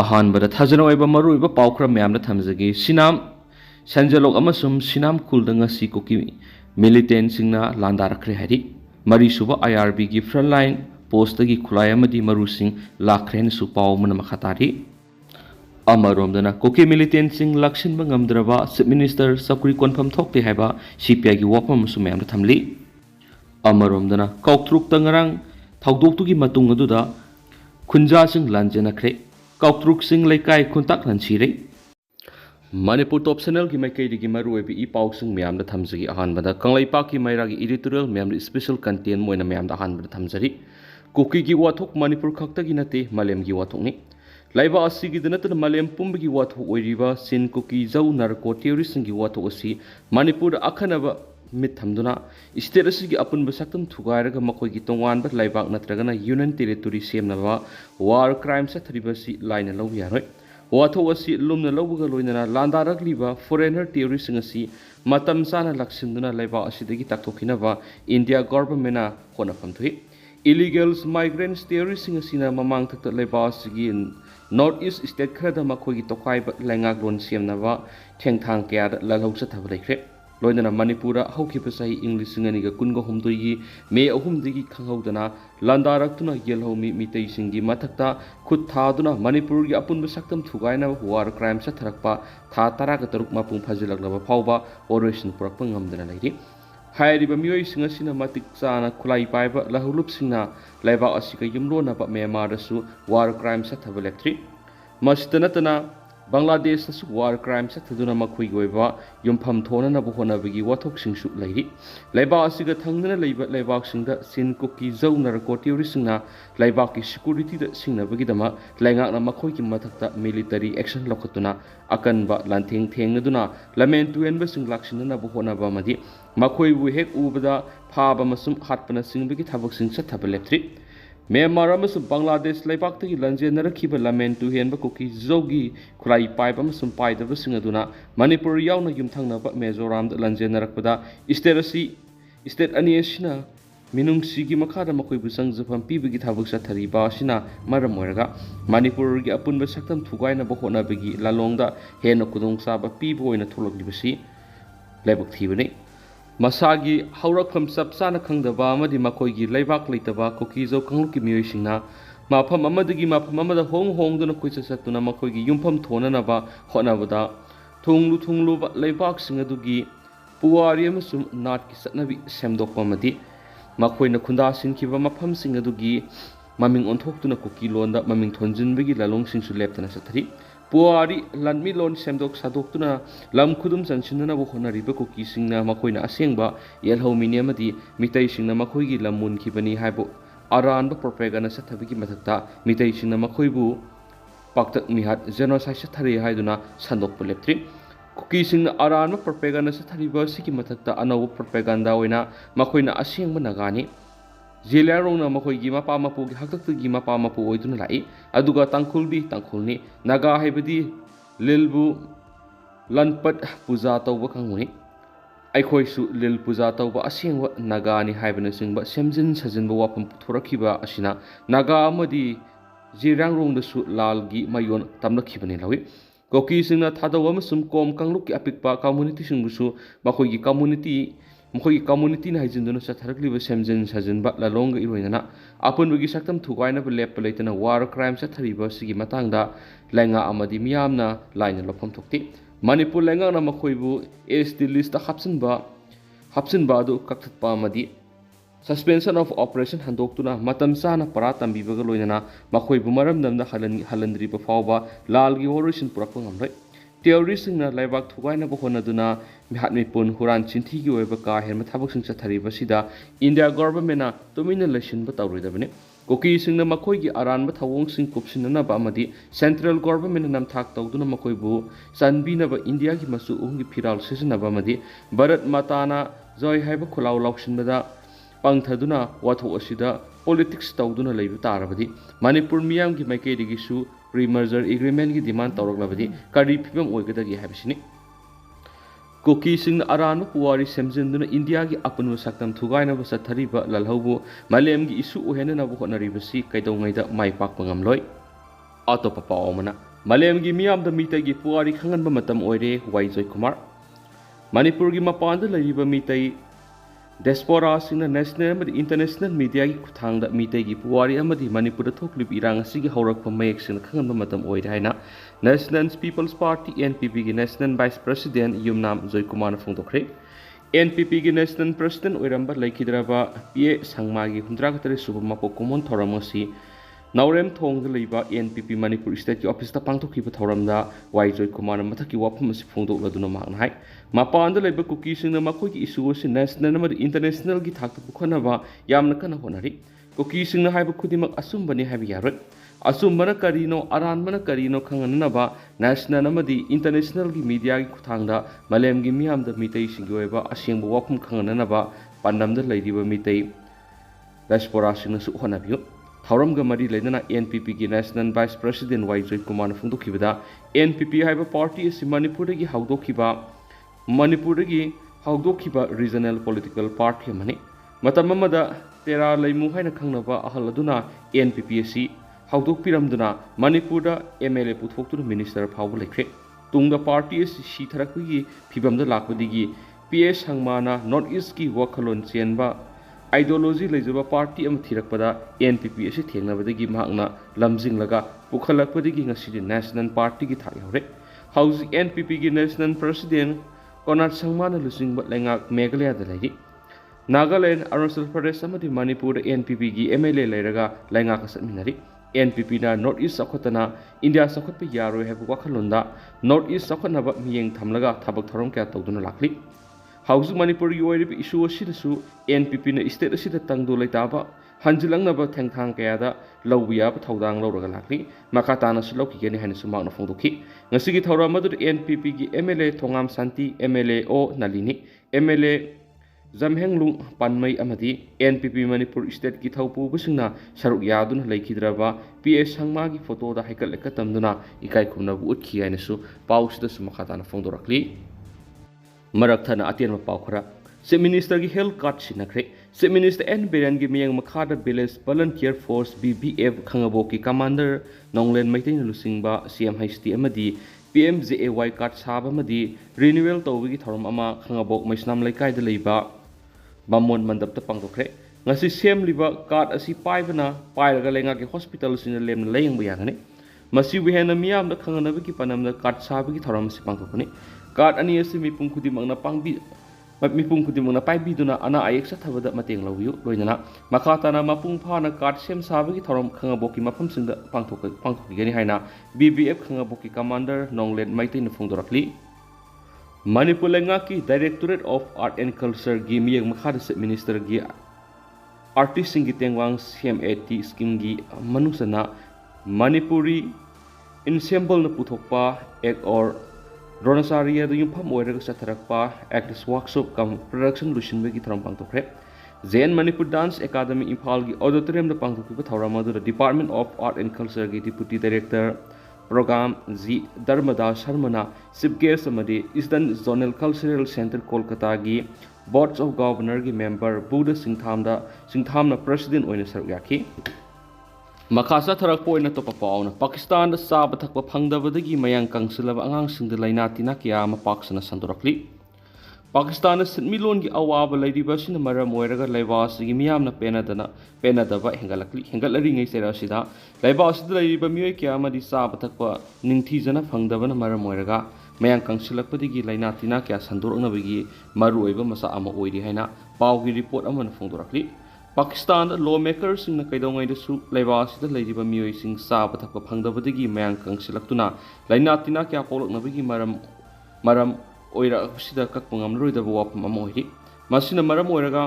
अहानबदा थाजनोइबा मरुइबा पाउखरा म्यामना थमजगी सिनाम संजलोक अमसुम सिनाम खुलदंगा सी Kuki militant singna landaraklaga hari mari suba IRB gi frontline post gi khulai amadi maru sing lakhre su paw mun makhatari amaromdana kuki militant sing lakshin bangamdraba chief minister sakuri confirm thokte haiba CPI gi wapam su myam thamli amaromdana Koutruk tangarang thaudok tu gi matung aduda khunja sing lanjanakre Koutruk sing laikai Khuntak lansire Manipur top channel ki maikei digi maru ebi I pau sing myam da thamjagi ahanbada kanglai pa ki maira gi editorial myam special content moina myam da ahanbada thamjari kuki gi wathok Manipur khakta gi nate malem gi wathok ni laiba asi gi danata malem pumbi gi wathok oiriba sin kuki zau narco terrorist gi wathok asi Manipur akhanaba mit thamduna state asi gi apun basaktam thugairaga makoi gi tongwan ba laibak natragana union territory semnaba war crimes sa thribasi line lo yaroi wathok asi lumna lawga loinana landaraklaga foreigner terrorist ngasi matam sana laksimduna laiba asidagi taktokhinaba India government na honafam thui illegals migrants terrorist ngasina mamang thakta laiba asigi north east state khada makhoi gi tokai ba lengak lon semnaba thengthang kya lalhau sa thablaikhre loinana Manipura haukipa sahi English ngani kungo humdoi gi me ahum digi khanghaudana landaraktuna yelhomi mitei singi mathakta khut thaduna Manipur gi apun basaktam thugaina war crime sa tharakpa tha tara ga taruk mapung phajilaklaba phawba operation purakpa ngamdana lairi hairiba mioi singa sina matik chana khulai paiba lahulup singna laiba asika yumlona ba Myanmar su war crime sa thabaleptri mastanatana Bangladesh su war crime sa thaduna makhoi goiba yumpham thona na bohona bigi wathok singsu lairi laiba asiga thangna laiba laibak singda sin kuki zau narco terrorist singna laiba ki security da singna bagi dama lainga na makhoi ki mathakta military action lokhatuna akan ba lantheng thengnaduna lamen tuen ba sing lakshina na bohona ba madi makhoi bu hek ubada phaba masum hatpana sing bigi thabak sing sa thabaleptri Myanmar amasum Bangladesh laibak tagi lanjennarakhiba lamen tu henba kuki zogi khulai paiba amasum paidaba singaduna Manipur yauna yumthangnaba Mizoram da lanjennarakpada state ani asina minungsigi makhada makhoi bu sangjafam pibagi thabak sa thariba asina maram oiraga Manipur gi apunba saktam thugaina ba hona bagi lalongda hena kudong saba pibo oina thologlibasi laibak thibani Masagi haurakam sapsana khangdaba amadi makhoi laibak leitaba kuki zo kangluki mioisingna mafam amadagi mafam amada hongduna koisa satuna makhoi yumpham thonanaba honabada thunglu ba laibak singadugi puwari amasum nat ki satnabi semdokpa amadi makhoina khunda sinkhiba mafam singadugi maming onthokuna kuki londa maming thonjinbagi lalong singsu leptana sathari puari lanmi lon semdok sadoktuna lam khudum chansinna bo honariba kuki singna makhoina asengba yelhomi amadi mitai singna makhoi gi lamun khibani haibo aran ba propaganda sathabigi mathakta mitai singna makhoi bu paktak mihat genocide sathari haiduna sandok puleptri kuki singna aran ba propaganda sathariba siki mathakta anaw propaganda oina makhoina asengba nagani Jilarong makhoi gi mapa mapu gi haktak gi mapa mapu oiduna lai aduga tangkhulni naga haibadi lilbu lanpat puja tawba khanguni aikhoi su lil puja tawba asengwa naga ni haibana singba semjin sajinba wapam thorakhiba asina naga amadi jirangrong da su lal gi mayon tamlakhibani lawi koki singna thadawa masum kom kangluk ki apikpa community singbusu makhoi gi community na hajinduna satharakliba semjin sajinba lalonga iroinana apunbagi saktam thugaina ba lep palaitana war crime sathariba sigi matangda lenga amadi miyamna laina lopham thokti Manipur lenga na makhoibu SD list ta hapsinba du kakthatpa amadi suspension of operation handoktuna matam sana para tambibaga loinana makhoibu maramdamna halandriba fawba lalgi operation purakpa ngamrai terrorist na laibak thugaina bohonaduna mihatmipun huran chinthi gi oiba ka herma thabak sing chathariba sida India government na tumina lesson ba tawridabane koki singna makhoi gi aran ba thawong sing kupsinna ba amadi central government nam thak tawduna makhoi bu sanbina ba India gi masu ungi phiral sisna ba amadi Bharat matana joy haiba khulaw lauksinbada pangthaduna watho asida politics tawduna leiba tarabadi Manipur miyam gi maikei digi su pre-merger agreement ki demand tawraklabadi kari phibam oigadagi habisini kuki sing aran puwari semjinduna India gi apun saktam thugaina ba sathariba lalhaubu malem gi isu ohena na bo honaribasi kaidongaida mai pak pangamloi ꯑꯇꯣꯞꯄ ꯄꯥꯎ ꯑꯃꯅ ꯃꯥꯂꯦꯝꯒꯤ ꯃꯤꯌꯥꯝꯗ ꯃꯤꯇꯩꯒꯤ ꯄꯨꯋꯥꯔꯤ ꯈꯪꯍꯟꯕ ꯃꯇꯝ ꯑꯣꯏꯔꯦ ꯋꯥꯏꯖꯣꯏ ꯀꯨꯃꯥꯔ ꯃꯅꯤꯄꯨꯔꯒꯤ ꯃꯄꯥꯟꯗ ꯂꯩꯔꯤꯕ ꯃꯤꯇꯩ ꯗꯦꯁꯄꯣꯔꯥꯁꯤꯡꯅ ꯅꯦꯁꯅꯦꯜ ꯑꯃꯗꯤ ꯏꯟꯇꯔꯅꯦꯁꯅꯦꯜ ꯃꯤꯗꯤꯌꯥꯒꯤ ꯈꯨꯠꯊꯥꯡꯗ ꯃꯤꯇꯩꯒꯤ ꯄꯨꯋꯥꯔꯤ ꯑꯃꯗꯤ ꯃꯅꯤꯄꯨꯔꯗ ꯊꯣꯛꯂꯤꯕ ꯏꯔꯥꯡ ꯑꯁꯤꯒꯤ ꯍꯧꯔꯛꯄ ꯃꯌꯦꯛꯁꯤꯡꯅ ꯈꯪꯍꯟꯕ ꯃꯇꯝ ꯑꯣꯏꯔꯦ ꯍꯥꯏꯅ ꯅꯦꯁꯅꯦꯜ ꯄꯤꯄꯜꯁ ꯄꯥꯔꯇꯤ NPPꯒꯤ ꯅꯦꯁꯅꯦꯜ ꯚꯥꯏꯁ ꯄ꯭ꯔꯁꯤꯗꯦꯟꯠ ꯌꯨꯝꯅꯥꯝ ꯖꯣꯏꯀꯨꯃꯥꯔꯅ ꯐꯣꯡꯗꯣꯛꯈ꯭ꯔꯦ NPPꯒꯤ ꯅꯦꯁꯅꯦꯜ ꯄ꯭ꯔꯁꯤꯗꯦꯟꯠ ꯑꯣꯏꯔꯝꯕ ꯂꯩꯈꯤꯗ꯭ꯔꯕ PA ꯁꯪꯃꯥꯒꯤ 68 ꯁꯨꯕ ꯃꯄꯣꯛ ꯀꯨꯝꯑꯣꯟ ꯊꯧꯔꯝ ꯑꯁꯤ ꯅꯥꯎꯔꯦꯝ ꯊꯣꯡꯗ ꯂꯩꯕ NPP ꯃꯅꯤꯄꯨꯔ ꯁ꯭ꯇꯦꯠꯀꯤ ꯑꯣꯐꯤꯁꯇ ꯄꯥꯡꯊꯣꯛꯈꯤꯕ ꯊꯧꯔꯝꯗ ꯋꯥꯏꯖꯣꯏ ꯀꯨꯃꯥꯔꯅ ꯃꯊꯛꯀꯤ ꯋꯥꯐꯝ ꯑꯁꯤ ꯐꯣꯡꯗꯣꯛꯂꯗꯨꯅ ꯃꯍꯥꯛꯅ ꯍꯥꯏ ꯃꯄꯥꯟꯗ ꯂꯩꯕ ꯀꯨꯀꯤꯁꯤꯡꯅ ꯃꯈꯣꯏꯒꯤ ꯏꯁꯨ ꯑꯁꯤ ꯅꯦꯁꯅꯦꯜ ꯑꯃꯗꯤ ꯏꯟꯇꯔꯅꯦꯁꯅꯦꯜꯒꯤ ꯊꯥꯛꯇ ꯄꯨꯈꯠꯅꯕ ꯌꯥꯝꯅ ꯀꯟꯅ ꯍꯣꯠꯅꯔꯤ ꯀꯨꯀꯤꯁꯤꯡꯅ ꯍꯥꯏꯕ ꯈꯨꯗꯤꯡꯃꯛ ꯑꯆꯨꯝꯕꯅꯤ ꯍꯥꯏꯕ ꯌꯥꯔꯣꯏ ꯑꯆꯨꯝꯕꯅ ꯀꯔꯤꯅꯣ ꯑꯔꯥꯟꯕꯅ ꯀꯔꯤꯅꯣ ꯈꯪꯍꯟꯅꯕ ꯅꯦꯁꯅꯦꯜ ꯑꯃꯗꯤ ꯏꯟꯇꯔꯅꯦꯁꯅꯦꯜꯒꯤ ꯃꯤꯗꯤꯌꯥꯒꯤ ꯈꯨꯠꯊꯥꯡꯗ ꯃꯥꯂꯦꯝꯒꯤ ꯃꯤꯌꯥꯝꯗ ꯃꯤꯇꯩꯁꯤꯡꯒꯤ ꯑꯣꯏꯕ ꯑꯁꯦꯡꯕ ꯋꯥꯐꯝ ꯈꯪꯍꯟꯅꯕ ꯄꯥꯟꯗꯝꯗ ꯂꯩꯔꯤꯕ ꯃꯤꯇꯩ ꯗꯥꯏꯁꯄꯣꯔꯥꯁꯤꯡꯅꯁꯨ ꯍꯣꯠꯅꯕꯤꯌꯨ ꯊꯧꯔꯝꯒ ꯃꯔꯤ ꯂꯩꯅꯅ NPPꯒꯤ ꯅꯦꯁꯅꯦꯜ ꯚꯥꯏꯁ ꯄ꯭ꯔꯁꯤꯗꯦꯟꯠ ꯋꯥꯏꯖꯣꯏ ꯀꯨꯃꯥꯔꯅ ꯐꯣꯡꯗꯣꯛꯈꯤꯕꯗ NPP ꯍꯥꯏꯕ ꯄꯥꯔꯇꯤ ꯑꯁꯤ ꯃꯅꯤꯄꯨꯔꯗꯒꯤ ꯍꯧꯗꯣꯛꯈꯤꯕ ꯔꯤꯖꯅꯦꯜ ꯄꯣꯂꯤꯇꯤꯀꯦꯜ ꯄꯥꯔꯇꯤ ꯑꯃꯅꯤ ꯃꯇꯝ ꯑꯃꯗ ꯇꯦꯔꯥ ꯂꯩꯃꯨ ꯍꯥꯏꯅ ꯈꯪꯅꯕ ꯑꯍꯜ ꯑꯗꯨꯅ NPP ꯑꯁꯤ ꯍꯧꯗꯣꯛꯄꯤꯔꯝꯗꯨꯅ ꯃꯅꯤꯄꯨꯔꯗ MLA ꯄꯨꯊꯣꯛꯇꯨꯅ ꯃꯤꯅꯤꯁꯇꯔ ꯐꯥꯎꯕ ꯂꯩꯈ꯭ꯔꯦ ꯇꯨꯡꯗ ꯄꯥꯔꯇꯤ ꯑꯁꯤ ꯁꯤꯊꯔꯛꯄꯒꯤ ꯐꯤꯕꯝꯗ ꯂꯥꯛꯄꯗꯒꯤ PA ꯁꯪꯃꯥꯅ ꯅꯣꯔꯠ ꯏꯁꯀꯤ ꯋꯥꯈꯜꯂꯣꯟ ꯆꯦꯟꯕ आइडियोलॉजी लेजबा पार्टी अम थिरकपदा NPP असी थेंगनबदगी महांगना लमजिंगलगा पुखलकपदगी ngasi नेशनल पार्टी की थाक यावरे हाउस NPP की नेशनल प्रेसिडेंट कोनार संगमाना लुसिंगबा लेंगाक मेघालय दा लेरि नागालैंड अरुणाचल प्रदेश अमदि मणिपुर NPP की MLA लेरगा लेंगाक सतमिनरि NPP ना नॉर्थ ईस्ट सखतना इंडिया सखत यारोय हैब वाखलोंदा नॉर्थ ईस्ट सखतनबा मियेंग थमलगा थबक थरम क्या तौदुना लाखलि हाउस मणिपुर की ओइरिब इशू असिदसु NPP ना स्टेट असिदा तंगदो लेताबा हंजिलंगनबा थेंगथांग कयादा लौबियाब थौदांग लौरगा लाखलि मखातानासु लौकिगेनि हाइनसु मागना फोंदोखि ngasiगी थौराम मदुर NPP की MLA थोंगाम शांति MLA O Nalini MLA जमहेंगलुंग पानमई अमदी NPP Manipur state की थौपुबसिंगना सरुक यादुना लेखिद्रबा PA संगमागी फोटोदा हाइकल लेकतमदुना इकाई खुमनबु उतखि हाइनसु पाउसिदसु मखाताना फोंदोरखलि मरकथना अतेन पाउखरा चीफ मिनिस्टर की हेल्थ कार्ड सिनखरे चीफ मिनिस्टर N Biren की मियंग मखादा विलेज वॉलंटियर फोर्स BVF खंगबो की कमांडर नोंगलेन मैतेन लुसिंगबा CMHT अमदी PMJAY कार्ड साब अमदी रिन्यूअल तौबगी थौरम अमा खंगबो मैसनाम लेकाइदा लेबा बामोन मंडपता पांगदोखरे ngasi semliba कार्ड असी पाइबना पाइरगा लेंगाके हॉस्पिटल सिन लेमना लेयंग यागने मसी वेहना मियाम द खंगनबगी पनमदा कार्ड साबगी थौरम सि पांगदोखने कार्ड अनि असि मिपुं खुदिमंगना पांगबी मिपुं खुदिमंगना पाइबिदुना अना आयेक सथबदा मतेंग लौबियु लोइनना मखाताना मपुं फाना कार्ड सेम साबगी थौरम खंगबोकी मफम सिंदा पांगथोकगेनि हाइना BVF खंगबोकी कमांडर नोंगलेन मैतेन फोंदोरखलि मणिपुर लेंगा की directorate of art and culture की मियंग मखादा चीफ मिनिस्टर की आर्टिस्ट सिंगी तेंगवांग CMAT स्कीम की मनुसना मणिपुरी इनसेंबल न पुथोकपा एक और रोनासारिया युफम ओइरग सथरकपा एक्ट्रेस वर्कशॉप कम प्रोडक्शन लुसिनबगी थरम पांगथोखरे JN Manipur dance academy Imphal की ऑडिटोरियम द पांगथोखिबा थौरम अदुदा department of art and culture की deputy director program G Dharmadas शर्मना चीफ गेस्ट अमदी eastern zonal cultural centre Kolkata की बोर्ड ऑफ गवर्नर की मेंबर बुध सिंगथामना प्रेसिडेंट ओइना सरुक याखि मखासा थरकपो ओइना तोपा पाउना पाकिस्तान दा चाब थकपा फंगदबदगी मयांग कंसिलबा अगांगसिंग दा लैना तिना किया अमा पाक्सना संदोरखलि पाकिस्तान सिटमिलोन की अवाब लैरिबसिना मरम ओइरगा लैबासगी मियामना पेनादबा हेंगलकलि हेंगलरिङै सेरासिदा लैबासदा लैरिबा मियोय किया अमदि चाब थकपा निंगथीजना फंगदबना मरम ओइरगा मयांग कंसिलकपदगी लैना तिना किया संदोरनबगी मरु ओइबा मसा अमा ओइरि हाइना पाउगी रिपोर्ट अमन फोंदोरखलि पाकिस्तान लॉ मेकर्स सिंगना कैदोंगैदसु लैबासदा लैरिबा मियोयसिंग चाब थकपा फंगदबदगी मयांग कंसिलक्तुना लैना तिना किया पोलकनबगी मरम ओइरासिदा ककपंगमरोइदबा वाफम अमा ओइरि मसिना मरम ओइरगा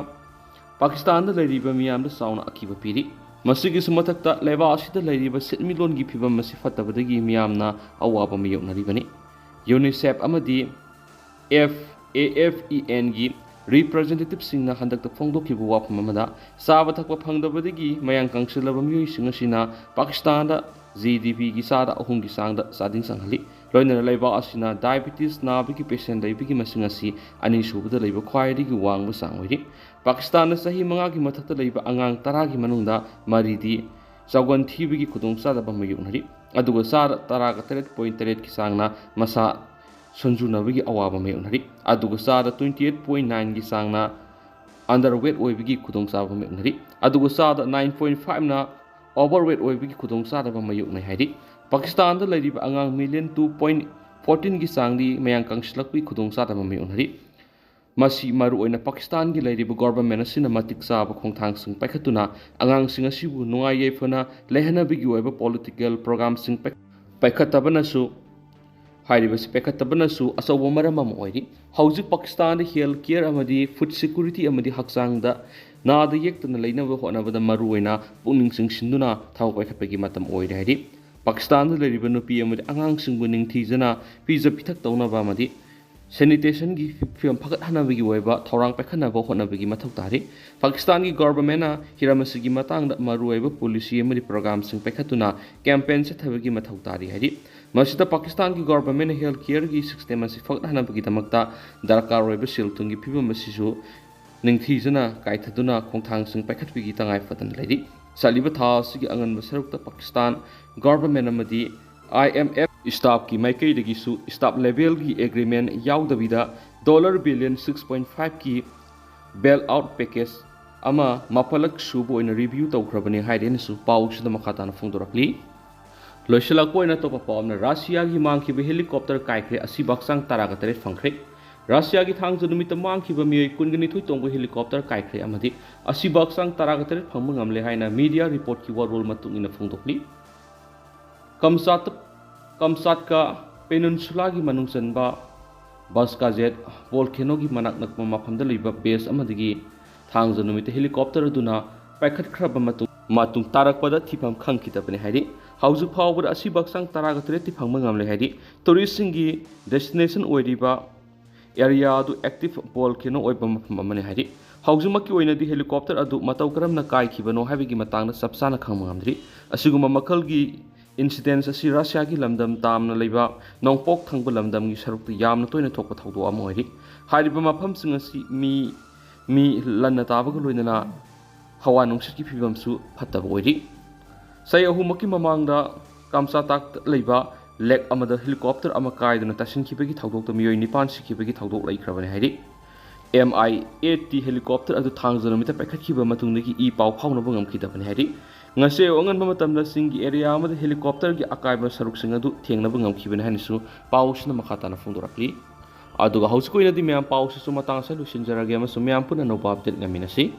पाकिस्तान दा लैरिबा मियामदा चाउना अकिबा पिरि मसिगी सुमथक्ता लैबासदा लैरिबा सिटमिलोनगी फिबम मसि फत्तबदगी मियामना अवाबा मियोक्नरिबनि यूनिसेफ अमदी FAFEN की रिप्रेजेंटेटिव सिंगना हंदक्ता फोंदोखिबा वाफम अमदा चाबा थकपा फंगदबदगी मयांग कंसिलबा मियोयसिंग असिना पाकिस्तान दा GDP की सादा अहुम की सांगदा सादिंग संगली लोइनना लैबा असिना डायबिटीज नाबगी पेशेंट लैबगी मसिंग असि अनि सुबदा लैबा ख्वाइदिगी वांगबा सांग ओइरि पाकिस्तान सही 5 की मथक्ता लैबा अंगांग 10 की मनुंगदा मरिदी चौगन थीबगी खुदोंग चादबा मयुक्नरि ꯑꯗꯨꯒ ꯆꯥꯗ 18.8 ꯒꯤ ꯆꯥꯡꯅ ꯃꯁꯥ ꯁꯣꯟꯖꯨꯅꯕꯒꯤ ꯑꯋꯥꯕ ꯃꯥꯌꯣꯛꯅꯔꯤ ꯑꯗꯨꯒ ꯆꯥꯗ 28.9 ꯒꯤ ꯆꯥꯡꯅ ꯑꯟꯗꯔꯋꯦꯠ ꯑꯣꯏꯕꯒꯤ ꯈꯨꯗꯣꯡꯆꯥꯕ ꯃꯥꯌꯣꯛꯅꯔꯤ ꯑꯗꯨꯒ ꯆꯥꯗ 9.5 ꯅ ꯑꯣꯚꯔꯋꯦꯠ ꯑꯣꯏꯕꯒꯤ ꯈꯨꯗꯣꯡꯆꯥꯗꯕ ꯃꯥꯌꯣꯛꯅꯩ ꯍꯥꯏꯔꯤ ꯄꯥꯀꯤꯁꯇꯥꯟꯗ ꯂꯩꯔꯤꯕ ꯑꯉꯥꯡ ꯃꯤꯂꯤꯌꯟ 2.14 ꯒꯤ ꯆꯥꯡꯗꯤ ꯃꯌꯥꯡ ꯀꯪꯁꯤꯜꯂꯛꯄꯒꯤ ꯈꯨꯗꯣꯡꯆꯥꯗꯕ ꯃꯥꯌꯣꯛꯅꯔꯤ ꯃꯁꯤ ꯃꯔꯨꯑꯣꯏꯅ ꯄꯥꯀꯤꯁꯇꯥꯟꯒꯤ ꯂꯩꯔꯤꯕ ꯒꯣꯚꯔꯟꯃꯦꯟꯠ ꯑꯁꯤꯅ ꯃꯇꯤꯛ ꯆꯥꯕ ꯈꯣꯡꯊꯥꯡꯁꯤꯡ ꯄꯥꯏꯈꯠꯇꯨꯅ ꯑꯉꯥꯡꯁꯤꯡ ꯑꯁꯤꯕꯨ ꯅꯨꯡꯉꯥꯏ ꯌꯥꯏꯐꯅ ꯂꯩꯍꯟꯅꯕꯒꯤ ꯑꯣꯏꯕ ꯄꯣꯂꯤꯇꯤꯀꯦꯜ ꯄ꯭ꯔꯣꯒ꯭ꯔꯥꯝꯁꯤꯡ ꯄꯥꯏꯈꯠꯇꯕꯅꯁꯨ ꯑꯆꯧꯕ ꯃꯔꯝ ꯑꯃ ꯑꯣꯏꯔꯤ ꯍꯧꯖꯤꯛ ꯄꯥꯀꯤꯁꯇꯥꯟꯗ ꯍꯦꯜꯊ ꯀꯦꯌꯔ ꯑꯃꯗꯤ ꯐꯨꯗ ꯁꯦꯀ꯭ꯌꯨꯔꯤꯇꯤ ꯑꯃꯗꯤ ꯍꯛꯆꯥꯡꯗ ꯅꯥꯗ ꯌꯦꯛꯇꯅ ꯂꯩꯅꯕ ꯍꯣꯠꯅꯕꯗ ꯃꯔꯨꯑꯣꯏꯅ ꯄꯨꯛꯅꯤꯡ ꯆꯤꯡꯁꯤꯟꯗꯨꯅ ꯊꯕꯛ ꯄꯥꯏꯈꯠꯄꯒꯤ ꯃꯇꯝ ꯑꯣꯏꯔꯦ ꯍꯥꯏꯔꯤ ꯄꯥꯀꯤꯁꯇꯥꯟꯗ ꯂꯩꯔꯤꯕ ꯅꯨꯄꯤ ꯑꯃꯗꯤ ꯑꯉꯥꯡꯁꯤꯡꯕꯨ ꯅꯤꯡꯊꯤꯖꯅ ꯄꯤꯖ ꯄꯤꯊꯛ ꯇꯧꯅꯕ ꯑꯃꯗꯤ ꯁꯦꯅꯤꯇꯦꯁꯟꯒꯤ ꯐꯤꯕꯝ ꯐꯒꯠꯍꯟꯅꯕꯒꯤ ꯑꯣꯏꯕ ꯊꯧꯔꯥꯡ ꯄꯥꯏꯈꯠꯅꯕ ꯍꯣꯠꯅꯕꯒꯤ ꯃꯊꯧ ꯇꯥꯔꯤ ꯄꯥꯀꯤꯁꯇꯥꯟꯒꯤ ꯒꯣꯚꯔꯟꯃꯦꯟꯠꯅ ꯍꯤꯔꯝ ꯑꯁꯤꯒꯤ ꯃꯇꯥꯡꯗ ꯃꯔꯨꯑꯣꯏꯕ ꯄꯣꯂꯤꯁꯤ ꯑꯃꯗꯤ ꯄ꯭ꯔꯣꯒ꯭ꯔꯥꯝꯁꯤꯡ ꯄꯥꯏꯈꯠꯇꯨꯅ ꯀꯦꯝꯄꯦꯟ ꯆꯠꯊꯕꯒꯤ ꯃꯊꯧ ꯇꯥꯔꯤ ꯍꯥꯏꯔꯤ ꯃꯁꯤꯗ ꯄꯥꯀꯤꯁꯇꯥꯟꯒꯤ ꯒꯣꯚꯔꯟꯃꯦꯟꯠꯅ ꯍꯦꯜꯊ ꯀꯦꯌꯔꯒꯤ ꯁꯤꯁꯇꯦꯝ ꯑꯁꯤ ꯐꯒꯠꯍꯟꯅꯕꯒꯤꯗꯃꯛꯇ ꯗꯔꯀꯥꯔ ꯑꯣꯏꯕ ꯁꯦꯜ ꯊꯨꯝꯒꯤ ꯐꯤꯕꯝ ꯑꯁꯤꯁꯨ ꯅꯤꯡꯊꯤꯖꯅ ꯀꯥꯏꯊꯗꯨꯅ ꯈꯣꯡꯊꯥꯡꯁꯤꯡ ꯄꯥꯏꯈꯠꯄꯒꯤ ꯇꯉꯥꯏꯐꯗꯅ ꯂꯩꯔꯤ ꯆꯠꯂꯤꯕ ꯊꯥ ꯑꯁꯤꯒꯤ ꯑꯉꯟꯕ ꯁꯔꯨꯛꯇ ꯄꯥꯀꯤꯁꯇꯥꯟ ꯒꯣꯚꯔꯟꯃꯦꯟꯠ ꯑꯃꯗꯤ IMF ꯁ꯭ꯇꯥꯐꯀꯤ ꯃꯥꯏꯀꯩꯗꯒꯤꯁꯨ ꯁ꯭ꯇꯥꯐ ꯂꯦꯚꯦꯜꯒꯤ ꯑꯦꯒ꯭ꯔꯤꯃꯦꯟꯠ ꯌꯥꯎꯗꯕꯤꯗ $6.5 ꯕꯤꯂꯤꯌꯟ ꯀꯤ ꯕꯦꯜ ꯑꯥꯎꯠ ꯄꯦꯀꯦꯖ ꯑꯃ ꯃꯥꯄꯜꯂꯛ ꯁꯨꯕ ꯑꯣꯏꯅ ꯔꯤꯚ꯭ꯌꯨ ꯇꯧꯈ꯭ꯔꯕꯅꯤ ꯍꯥꯏꯔꯦꯅꯁꯨ ꯄꯥꯎꯁꯤꯗ ꯃꯈꯥ ꯇꯥꯅ ꯐꯣꯡꯗꯣꯔꯛꯂꯤ ꯂꯣꯏꯁꯤꯜꯂꯛꯄ ꯑꯣꯏꯅ ꯑꯇꯣꯞꯄ ꯄꯥꯎ ꯑꯃꯅ ꯔꯁꯤꯌꯥꯒꯤ ꯃꯥꯡꯈꯤꯕ ꯍꯦꯂꯤꯀꯣꯞꯇꯔ ꯀꯥꯏꯈ꯭ꯔꯦ ꯑꯁꯤꯕ ꯍꯛꯆꯥꯡ 18 ꯐꯪꯈ꯭ꯔꯦ ꯔꯁꯤꯌꯥꯒꯤ ꯊꯥꯡꯖ ꯅꯨꯃꯤꯠꯇ ꯃꯥꯡꯈꯤꯕ ꯃꯤꯑꯣꯏ 22 ꯇꯣꯡꯕ ꯍꯦꯂꯤꯀꯣꯞꯇꯔ ꯀꯥꯏꯈ꯭ꯔꯦ ꯑꯃꯗꯤ ꯑꯁꯤꯕ ꯍꯛꯆꯥꯡ 18 ꯐꯪꯕ ꯉꯝꯂꯦ ꯍꯥꯏꯅ ꯃꯤꯗꯤꯌꯥ ꯔꯤꯄꯣꯔꯠꯀꯤ ꯋꯥꯔꯣꯜ ꯃꯇꯨꯡ ꯏꯟꯅ ꯐꯣꯡꯗꯣꯛꯂꯤ ꯀꯝꯆꯥꯠꯀꯥ ꯄꯦꯅꯤꯟꯁꯨꯂꯥꯒꯤ ꯃꯅꯨꯡ ꯆꯟꯕ ꯕꯁꯀꯥꯖꯦꯠ ꯚꯣꯜꯀꯦꯅꯣꯒꯤ ꯃꯅꯥꯛ ꯅꯛꯄ ꯃꯐꯝꯗ ꯂꯩꯕ ꯕꯦꯁ ꯑꯃꯗꯒꯤ ꯊꯥꯡꯖ ꯅꯨꯃꯤꯠꯇ ꯍꯦꯂꯤꯀꯣꯞꯇꯔ ꯑꯗꯨꯅ ꯄꯥꯏꯈꯠꯈ꯭ꯔꯕ ꯃꯇꯨꯡ ꯇꯥꯔꯛꯄꯗ ꯊꯤꯐꯝ ꯈꯪꯈꯤꯗꯕꯅꯤ ꯍꯥꯏꯔꯤ ꯍꯧꯖꯤꯛ ꯐꯥꯎꯕꯗ ꯑꯁꯤꯕ ꯍꯛꯆꯥꯡ 18ꯇꯤ ꯐꯪꯕ ꯉꯝꯂꯦ ꯍꯥꯏꯔꯤ ꯇꯨꯔꯤꯁꯁꯤꯡꯒꯤ ꯗꯦꯁꯇꯤꯅꯦꯁꯟ ꯑꯣꯏꯔꯤꯕ ꯑꯦꯔꯤꯌꯥ ꯑꯗꯨ ꯑꯦꯛꯇꯤꯚ ꯚꯣꯜꯀꯦꯅꯣ ꯑꯣꯏꯕ ꯃꯐꯝ ꯑꯃꯅꯤ ꯍꯥꯏꯔꯤ ꯍꯧꯖꯤꯛꯃꯛꯀꯤ ꯑꯣꯏꯅꯗꯤ ꯍꯦꯂꯤꯀꯣꯞꯇꯔ ꯑꯗꯨ ꯃꯇꯧ ꯀꯔꯝꯅ ꯀꯥꯏꯈꯤꯕꯅꯣ ꯍꯥꯏꯕꯒꯤ ꯃꯇꯥꯡꯗ ꯆꯞ ꯆꯥꯅ ꯈꯪꯕ ꯉꯝꯗ꯭ꯔꯤ ꯑꯁꯤꯒꯨꯝꯕ ꯃꯈꯜꯒꯤ ꯏꯟꯁꯤꯗꯦꯟꯁ ꯑꯁꯤ ꯔꯁꯤꯌꯥꯒꯤ ꯂꯝꯗꯝ ꯇꯥꯝꯅ ꯂꯩꯕ ꯅꯣꯡꯄꯣꯛ ꯊꯪꯕ ꯂꯝꯗꯝꯒꯤ ꯁꯔꯨꯛꯇ ꯌꯥꯝꯅ ꯇꯣꯏꯅ ꯊꯣꯛꯄ ꯊꯧꯗꯣꯛ ꯑꯃ ꯑꯣꯏꯔꯤ ꯍꯥꯏꯔꯤꯕ ꯃꯐꯝꯁꯤꯡ ꯑꯁꯤ ꯃꯤ ꯂꯟꯅ ꯇꯥꯕꯒ ꯂꯣꯏꯅꯅ ꯍꯋꯥ ꯅꯨꯡꯁꯤꯠꯀꯤ ꯐꯤꯕꯝꯁꯨ ꯐꯠꯇꯕ ꯑꯣꯏꯔꯤ ꯆꯍꯤ 3ꯃꯨꯛꯀꯤ ꯃꯃꯥꯡꯗ ꯀꯝꯆꯥꯇꯥꯛꯇ ꯂꯩꯕ ꯂꯦꯛ ꯑꯃꯗ ꯍꯦꯂꯤꯀꯣꯞꯇꯔ ꯑꯃ ꯀꯥꯏꯗꯨꯅ ꯇꯥꯁꯤꯟꯈꯤꯕꯒꯤ ꯊꯧꯗꯣꯛꯇ ꯃꯤꯑꯣꯏ 9 ꯁꯤꯈꯤꯕꯒꯤ ꯊꯧꯗꯣꯛ ꯂꯩꯈ꯭ꯔꯕꯅꯤ ꯍꯥꯏꯔꯤ Mi-8T ꯍꯦꯂꯤꯀꯣꯞꯇꯔ ꯑꯗꯨ ꯊꯥꯡꯖ ꯅꯨꯃꯤꯠꯇ ꯄꯥꯏꯈꯠꯈꯤꯕ ꯃꯇꯨꯡꯗꯒꯤ ꯄꯥꯎ ꯐꯥꯎꯅꯕ ꯉꯝꯈꯤꯗꯕꯅꯤ ꯍꯥꯏꯔꯤ ꯉꯁꯤ ꯑꯉꯟꯕ ꯃꯇꯝꯗ ꯆꯤꯡꯒꯤ ꯑꯦꯔꯤꯌꯥ ꯑꯃꯗ ꯍꯦꯂꯤꯀꯣꯞꯇꯔꯒꯤ ꯑꯀꯥꯏꯕ ꯁꯔꯨꯛꯁꯤꯡ ꯑꯗꯨ ꯊꯦꯡꯅꯕ ꯉꯝꯈꯤꯕꯅꯤ ꯍꯥꯏꯅꯁꯨ ꯄꯥꯎꯁꯤꯅ ꯃꯈꯥ ꯇꯥꯅ ꯐꯣꯡꯗꯣꯔꯛꯂꯤ ꯑꯗꯨꯒ ꯍꯧꯖꯤꯛ ꯑꯣꯏꯅꯗꯤ ꯃꯌꯥꯝ ꯄꯥꯎꯁꯤꯁꯨ ꯃꯇꯥꯡ ꯑꯁꯤꯗ ꯂꯣꯏꯁꯤꯟꯖꯔꯒꯦ ꯑꯃꯁꯨꯡ ꯃꯌꯥꯝ ꯄꯨꯟꯅ ꯑꯅꯧꯕ ꯑꯞꯗꯦꯠ ꯉꯝꯃꯤꯟꯅꯁꯤ